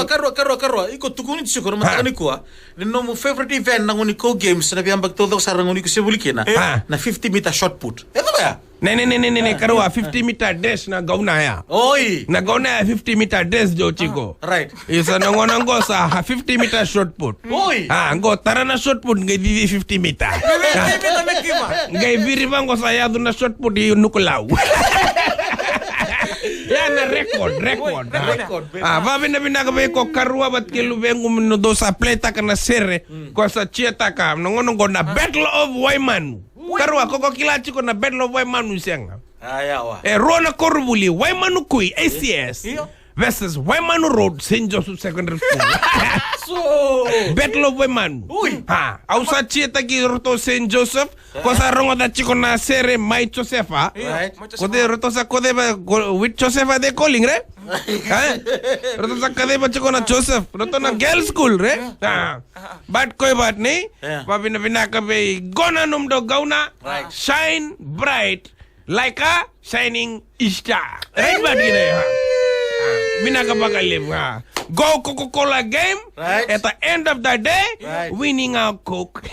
karua. Iko tukuni siguro matakani ko no mo favorite event ng uniko games na biyang bagtodok sa rang uniko sibulikina na 50-meter shot put. Ito ba? Ne karua 50-meter dash na gauna ya. Oi. Na gauna ya 50-meter dash jo chico. Right. Isa nangonango sa 50-meter shot put. Oi. Ngo tara na shot put ngai di 50 meter. Ngai biri bango saya na shot put di nukulau. Ya na record. Bina ko karua bat kelu bengu no dosa pleta kana sere ko sa chieta ka nongono na Battle of Waimanu. Karua ko kilachi ko na Battle of Waimanu sianga. Ayawa. Rona Korbuli Waimanu Kui ACS versus Waimanu Road St. Joseph Secondary School. So Battle of Waimanu. Ausa chieta ki roto St. Joseph ko sa rongo da chiko na sere Mai Josefa. Right. Ko de roto sa ko de with Josefa de calling re. Roto sa kade ba chiko na Joseph. Roto na girls school re. But koi baat nahi. Bina ka be gona num do gauna. Shine bright like a shining star. Right baat gina bina ka bakalim go Coca-Cola game at the end of the day winning our Coke.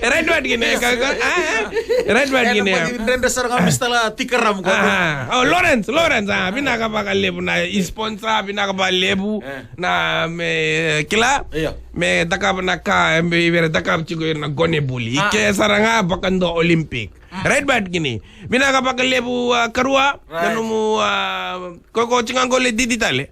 Right baat gina right baat gina renda sarang mistala tikaram ko. Lawrence bina ka bakalim na sponsor bina ka balebu na me kila me dakab na ka me dakab chigo na gone buli ke saranga bakando Olympic. Right baat gini bina ka bakalebu karua nanumu koko chingangole diditale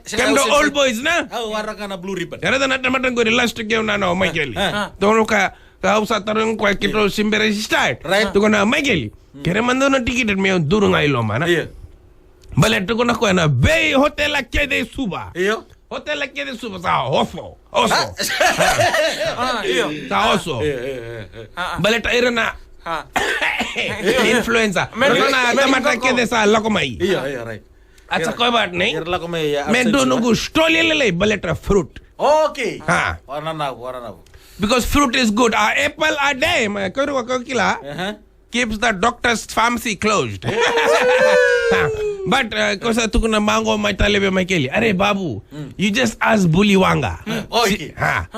kemdo old boys na waraka na blue ribbon yara na tamatan go last game na no Michael to ka usa tarung ko kito simbere start to na Michael kere mando na ticket me duru ngai loma na bale to na ko na bay hotel akede suba hotel akede suba sa oso sa oso bale ta irana influenza na tamata kede sa lakomai right. Acha koi baat nahi main dono ko stoli le baleta fruit okay warna because fruit is good apple a day ko kila keeps the doctor's pharmacy closed. But kosa tukuna mango maitalebe Michael are babu you just ask Buliwanga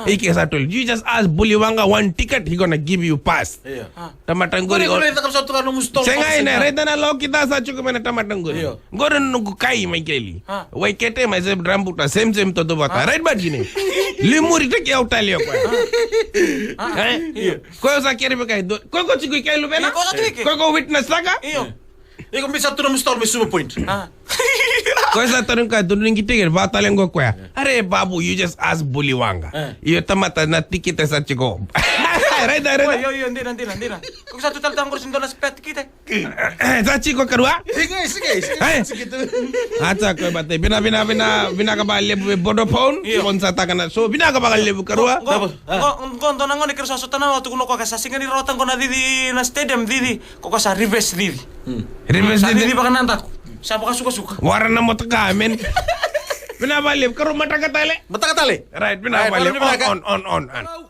Ike sa told you just ask Buliwanga one ticket he gonna give you pass tamatangori sengai na reda na lo kita sa chuko na tamatangori goren nugu kai Michael wai kete mai se drambuta same to do bata right bad gine limuri te ke autalio ko sa kere be kai ko chiku kai lu bena ko witness laga iko bisa tu mustol me super point ko sa tarun ka dunin kitigir batalengo ko are babu you just ask Buliwanga iyo tamata na ticket sa chiko reda yo ndira ko sa total tangor sindo na spet kita sa chiko karua sige acha ko bate bina ka ba lebu bodo phone kon sa takana so bina ka ba lebu karua gondo na ngone kerso tana watu kuno ko ka sa singani rotan ko na didi na stadium didi ko sa reverse didi didi ba kananta siapa ka suka warna mo taka men bina ba lebu karu mata katale right right bina ba lebu on